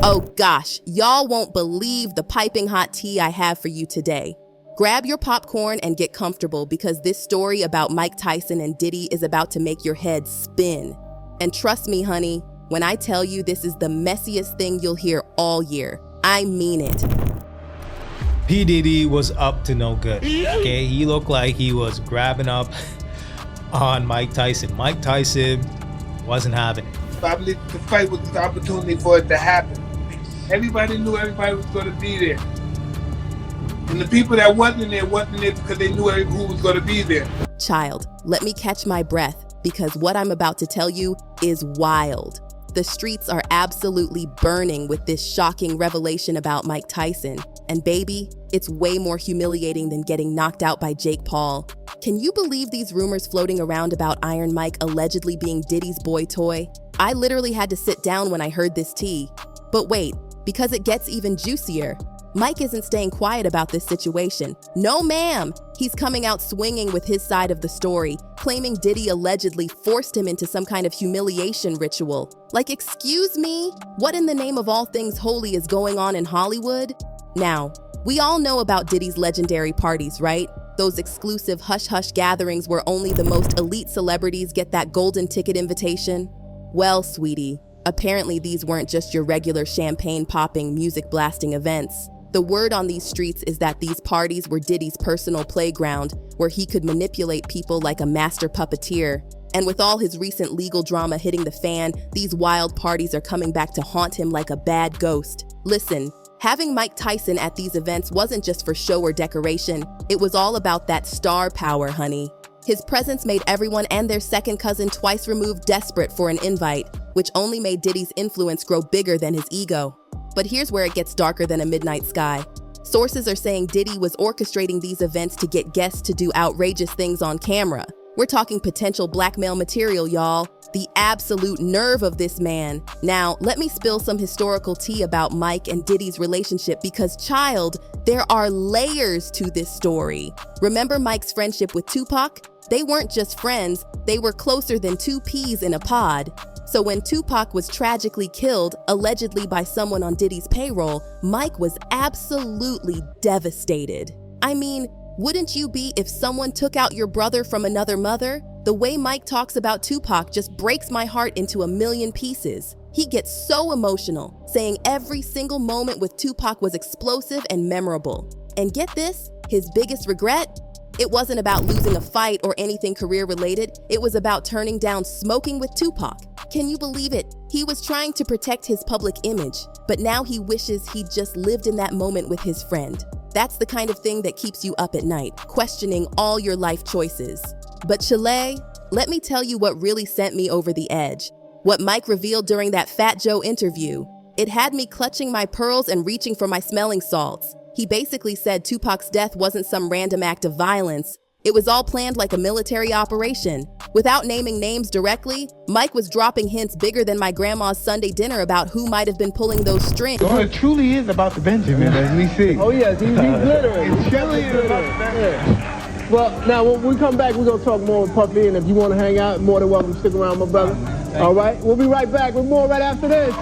Oh gosh, y'all won't believe the piping hot tea I have for you today. Grab your popcorn and get comfortable because this story about Mike Tyson and Diddy is about to make your head spin. And trust me, honey, when I tell you this is the messiest thing you'll hear all year, I mean it. P. Diddy was up to no good, okay? He looked like he was grabbing up on Mike Tyson. Mike Tyson wasn't having it. I believe the fight was the opportunity for it to happen. Everybody knew everybody was going to be there. And the people that wasn't there because they knew who was going to be there. Child, let me catch my breath because what I'm about to tell you is wild. The streets are absolutely burning with this shocking revelation about Mike Tyson. And baby, it's way more humiliating than getting knocked out by Jake Paul. Can you believe these rumors floating around about Iron Mike allegedly being Diddy's boy toy? I literally had to sit down when I heard this tea. But wait, because it gets even juicier. Mike isn't staying quiet about this situation. No ma'am! He's coming out swinging with his side of the story, claiming Diddy allegedly forced him into some kind of humiliation ritual. Like, excuse me? What in the name of all things holy is going on in Hollywood? Now, we all know about Diddy's legendary parties, right? Those exclusive hush-hush gatherings where only the most elite celebrities get that golden ticket invitation. Well, sweetie, apparently these weren't just your regular champagne-popping, music-blasting events. The word on these streets is that these parties were Diddy's personal playground, where he could manipulate people like a master puppeteer. And with all his recent legal drama hitting the fan, these wild parties are coming back to haunt him like a bad ghost. Listen, having Mike Tyson at these events wasn't just for show or decoration. It was all about that star power, honey. His presence made everyone and their second cousin twice removed desperate for an invite, which only made Diddy's influence grow bigger than his ego. But here's where it gets darker than a midnight sky. Sources are saying Diddy was orchestrating these events to get guests to do outrageous things on camera. We're talking potential blackmail material, y'all. The absolute nerve of this man. Now, let me spill some historical tea about Mike and Diddy's relationship because, child, there are layers to this story. Remember Mike's friendship with Tupac? They weren't just friends, they were closer than two peas in a pod. So when Tupac was tragically killed, allegedly by someone on Diddy's payroll, Mike was absolutely devastated. I mean, wouldn't you be if someone took out your brother from another mother? The way Mike talks about Tupac just breaks my heart into a million pieces. He gets so emotional, saying every single moment with Tupac was explosive and memorable. And get this, his biggest regret? It wasn't about losing a fight or anything career-related. It was about turning down smoking with Tupac. Can you believe it? He was trying to protect his public image, but now he wishes he'd just lived in that moment with his friend. That's the kind of thing that keeps you up at night, questioning all your life choices. But Chile, let me tell you what really sent me over the edge. What Mike revealed during that Fat Joe interview. It had me clutching my pearls and reaching for my smelling salts. He basically said Tupac's death wasn't some random act of violence. It was all planned like a military operation. Without naming names directly, Mike was dropping hints bigger than my grandma's Sunday dinner about who might have been pulling those strings. Oh, it truly is about the Benjamin, as we see. Oh yes, he's glittering. It truly is about the Benjamin. Yeah. Well, now when we come back, we're going to talk more with Puffy, and if you want to hang out, more than welcome to stick around, my brother. All right, we'll be right back with more right after this.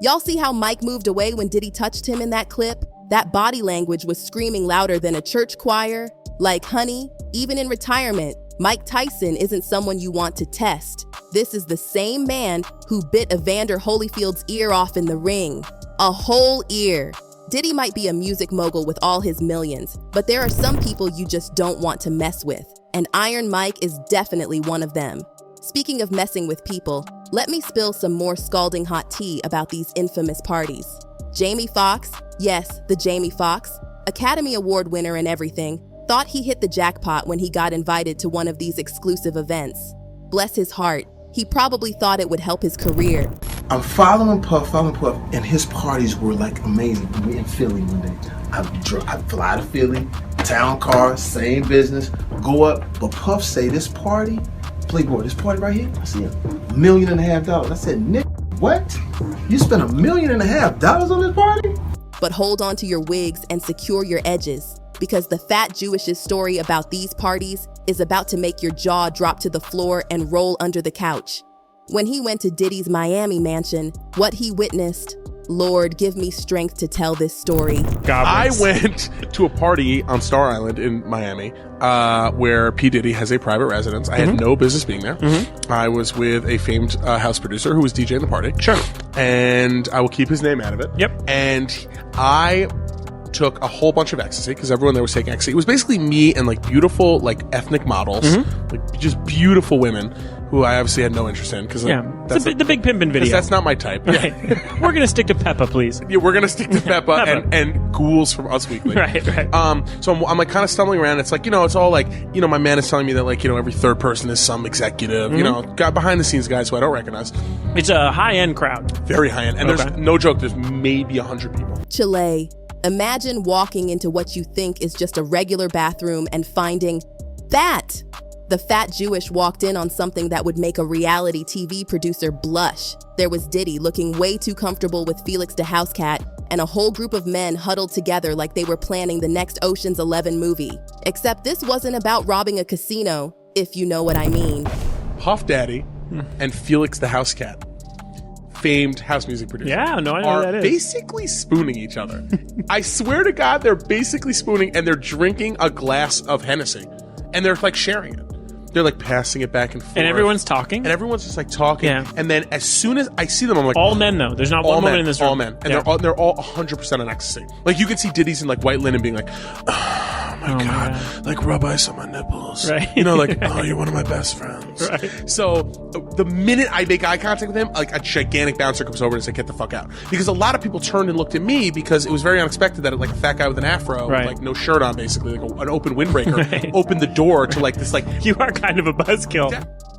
Y'all see how Mike moved away when Diddy touched him in that clip? That body language was screaming louder than a church choir. Like, honey, even in retirement, Mike Tyson isn't someone you want to test. This is the same man who bit Evander Holyfield's ear off in the ring. A whole ear. Diddy might be a music mogul with all his millions, but there are some people you just don't want to mess with, and Iron Mike is definitely one of them. Speaking of messing with people, let me spill some more scalding hot tea about these infamous parties. Jamie Foxx, yes, the Jamie Foxx, Academy Award winner and everything, thought he hit the jackpot when he got invited to one of these exclusive events. Bless his heart, he probably thought it would help his career. I'm following Puff, and his parties were like amazing. We in Philly one day. I fly to Philly, town car, same business, go up, but Puff say this party, Playboy, this party right here, I see $1.5 million. I said, Nick, what? You spent $1.5 million on this party? But hold on to your wigs and secure your edges, because the fat Jewish's story about these parties is about to make your jaw drop to the floor and roll under the couch. When he went to Diddy's Miami mansion, what he witnessed, Lord, give me strength to tell this story. I went to a party on Star Island in Miami where P. Diddy has a private residence. I had no business being there. I was with a famed house producer who was DJing the party. Sure. And I will keep his name out of it. Yep. And I took a whole bunch of ecstasy because everyone there was taking ecstasy. It was basically me and like beautiful like ethnic models, like just beautiful women who I obviously had no interest in because it's the Big Pimpin' video. That's not my type. Right. We're gonna stick to Peppa, please. Yeah, we're gonna stick to Peppa and ghouls from Us Weekly. Right. So I'm like kind of stumbling around. It's like, it's all like, my man is telling me that like, every third person is some executive, got behind the scenes guys who I don't recognize. It's a high end crowd. Very high end. And there's no joke, there's maybe 100 people. Chile. Imagine walking into what you think is just a regular bathroom and finding that. The fat Jewish walked in on something that would make a reality TV producer blush. There was Diddy looking way too comfortable with Felix the House Cat and a whole group of men huddled together like they were planning the next Ocean's 11 movie. Except this wasn't about robbing a casino, if you know what I mean. Puff Daddy and Felix the House Cat, famed house music producer, Yeah, no, I know are who that is. basically spooning each other. I swear to God, they're basically spooning and they're drinking a glass of Hennessy and they're like sharing it. They're like passing it back and forth. And everyone's talking. And everyone's just like talking. Yeah. And then as soon as I see them, I'm like, all men though. There's not one woman in this room. all men. And they're all 100% on ecstasy. Like you can see Diddy's in like white linen being like, oh my God, like rub ice on my nipples. Right. Like, oh, you're one of my best friends. Right. So the minute I make eye contact with him, like a gigantic bouncer comes over and says, get the fuck out. Because a lot of people turned and looked at me because it was very unexpected that like a fat guy with an afro, with like no shirt on basically, like an open windbreaker, opened the door to like this like... You are kind of a buzzkill.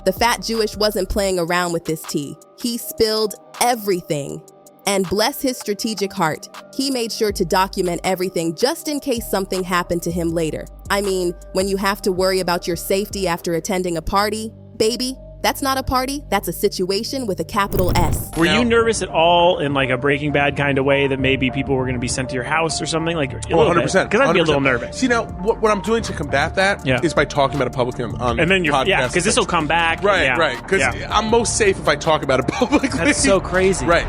The fat Jewish wasn't playing around with this tea. He spilled everything. And bless his strategic heart, he made sure to document everything just in case something happened to him later. I mean, when you have to worry about your safety after attending a party, baby, that's not a party, that's a situation with a capital S. Were you nervous at all in like a Breaking Bad kind of way that maybe people were going to be sent to your house or something? Like, 100%. Because I'd be a little nervous. See, now, what I'm doing to combat that is by talking about it publicly on and then podcasts. because this will come back. Right. Because I'm most safe if I talk about it publicly. That's so crazy. Right.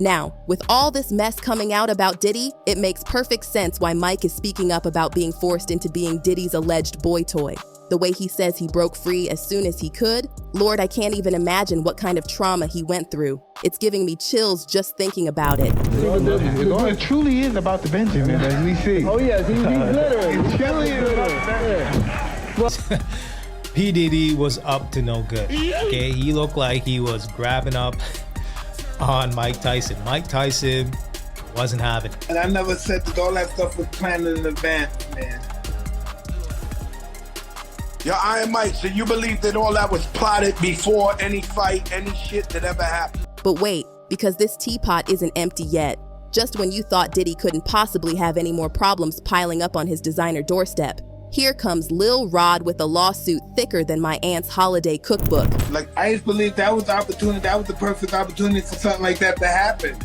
Now, with all this mess coming out about Diddy, it makes perfect sense why Mike is speaking up about being forced into being Diddy's alleged boy toy. The way he says he broke free as soon as he could, Lord, I can't even imagine what kind of trauma he went through. It's giving me chills just thinking about it. It truly is about the Benjamin, as we see. Oh, yes, he's glittering. It truly is about the Benjamin. P. Diddy was up to no good. Okay, he looked like he was grabbing up on Mike Tyson. Mike Tyson wasn't having it. And I never said that all that stuff was planned in advance, man. Yo, Iron Mike, so you believe that all that was plotted before any fight, any shit that ever happened? But wait, because this teapot isn't empty yet. Just when you thought Diddy couldn't possibly have any more problems piling up on his designer doorstep, here comes Lil Rod with a lawsuit thicker than my aunt's holiday cookbook. Like, I just believe that was the opportunity, that was the perfect opportunity for something like that to happen.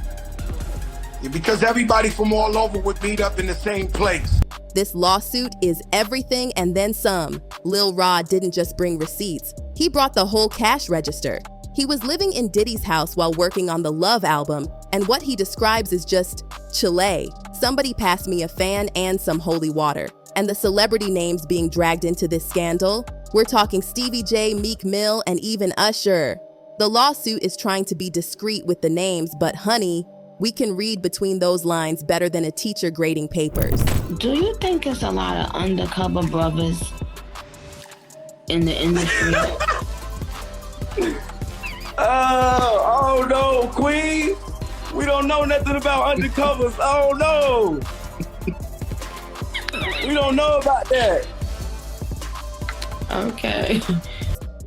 Yeah, because everybody from all over would meet up in the same place. This lawsuit is everything and then some. Lil Rod didn't just bring receipts. He brought the whole cash register. He was living in Diddy's house while working on the Love album, and what he describes is just Chile. Somebody passed me a fan and some holy water. And the celebrity names being dragged into this scandal, we're talking Stevie J, Meek Mill, and even Usher. The lawsuit is trying to be discreet with the names, but honey, we can read between those lines better than a teacher grading papers. Do you think it's a lot of undercover brothers in the industry? Oh no, Queen. We don't know nothing about undercovers. Oh no. We don't know about that. Okay.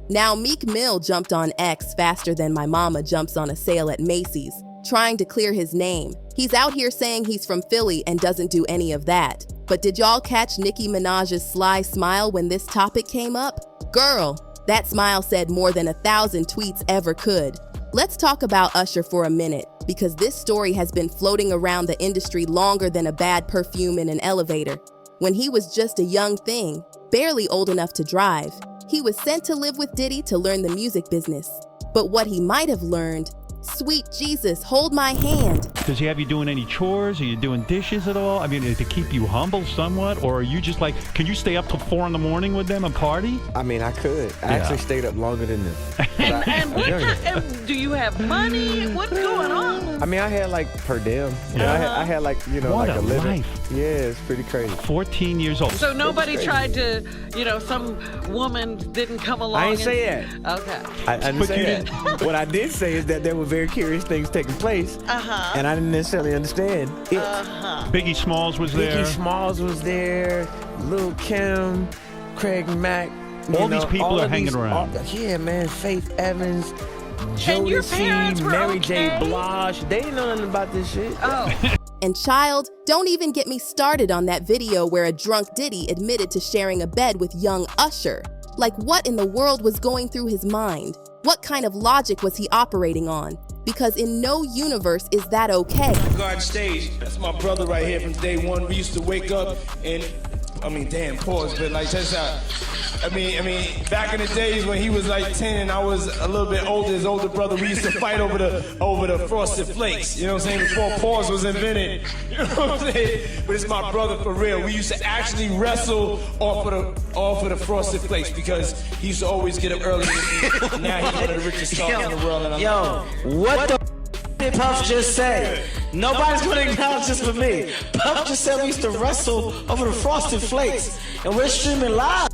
Now, Meek Mill jumped on X faster than my mama jumps on a sale at Macy's, trying to clear his name. He's out here saying he's from Philly and doesn't do any of that. But did y'all catch Nicki Minaj's sly smile when this topic came up? Girl, that smile said more than 1,000 tweets ever could. Let's talk about Usher for a minute, because this story has been floating around the industry longer than a bad perfume in an elevator. When he was just a young thing, barely old enough to drive, He was sent to live with Diddy to learn the music business. But what he might have learned, sweet Jesus, hold my hand. Does he have you doing any chores? Are you doing dishes at all? I mean, to keep you humble somewhat? Or are you just like, can you stay up till 4 in the morning with them and party? I mean, I could. I actually stayed up longer than them. And do you have money? What's going on? I mean, I had like per diem. I had like, what like a living. Life. Yeah, it's pretty crazy. 14 years old. So nobody tried to, some woman didn't come along. I ain't say that. Okay. I didn't say that. What I did say is that there were very curious things taking place. And I didn't necessarily understand it. Biggie Smalls was there. Biggie Smalls was there. Lil' Kim, Craig Mack. All these people are hanging around. Yeah, man. Faith Evans, Jodeci, Mary J. Blige. They didn't know nothing about this shit. Oh. And child, don't even get me started on that video where a drunk Diddy admitted to sharing a bed with young Usher. Like, what in the world was going through his mind? What kind of logic was he operating on? Because in no universe is that okay. Guard stage, that's my brother right here from day one. We used to wake up and, pause, but like, check this out. Back in the days when he was like 10 and I was a little bit older, his older brother, we used to fight over the Frosted Flakes. You know what I'm saying? Before pause was invented. You know what I'm saying? But it's my brother for real. We used to actually wrestle off of the Frosted Flakes because he used to always get up early. Now he's one of the richest stars in the world. And what the did Puff just say? Nobody's gonna acknowledge this for me. Puff just said we used to wrestle over the Frosted Flakes, and we're streaming live.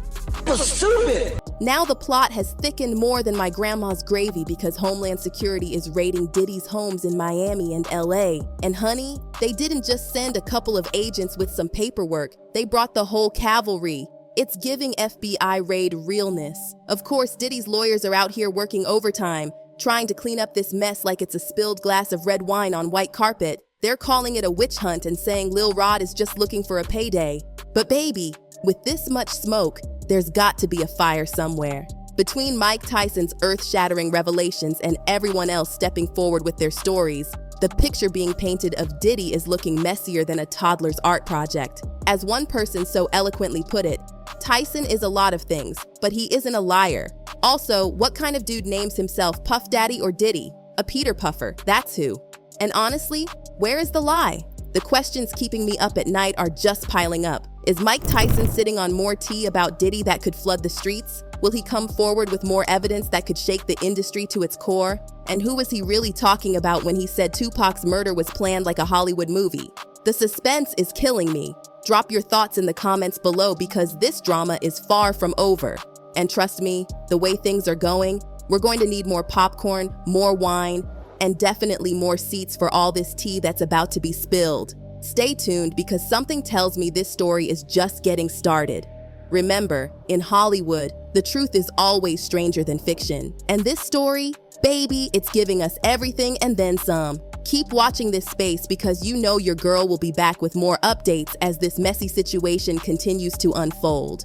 Stupid. Now the plot has thickened more than my grandma's gravy because Homeland Security is raiding Diddy's homes in Miami and LA. And honey, they didn't just send a couple of agents with some paperwork, they brought the whole cavalry. It's giving FBI raid realness. Of course, Diddy's lawyers are out here working overtime, trying to clean up this mess like it's a spilled glass of red wine on white carpet. They're calling it a witch hunt and saying Lil Rod is just looking for a payday. But baby, with this much smoke, there's got to be a fire somewhere. Between Mike Tyson's earth-shattering revelations and everyone else stepping forward with their stories, the picture being painted of Diddy is looking messier than a toddler's art project. As one person so eloquently put it, Tyson is a lot of things, but he isn't a liar. Also, what kind of dude names himself Puff Daddy or Diddy? A Peter Puffer, that's who. And honestly, where is the lie? The questions keeping me up at night are just piling up. Is Mike Tyson sitting on more tea about Diddy that could flood the streets? Will he come forward with more evidence that could shake the industry to its core? And who was he really talking about when he said Tupac's murder was planned like a Hollywood movie? The suspense is killing me. Drop your thoughts in the comments below because this drama is far from over. And trust me, the way things are going, we're going to need more popcorn, more wine, and definitely more seats for all this tea that's about to be spilled. Stay tuned because something tells me this story is just getting started. Remember, in Hollywood, the truth is always stranger than fiction. And this story, baby, it's giving us everything and then some. Keep watching this space because you know your girl will be back with more updates as this messy situation continues to unfold.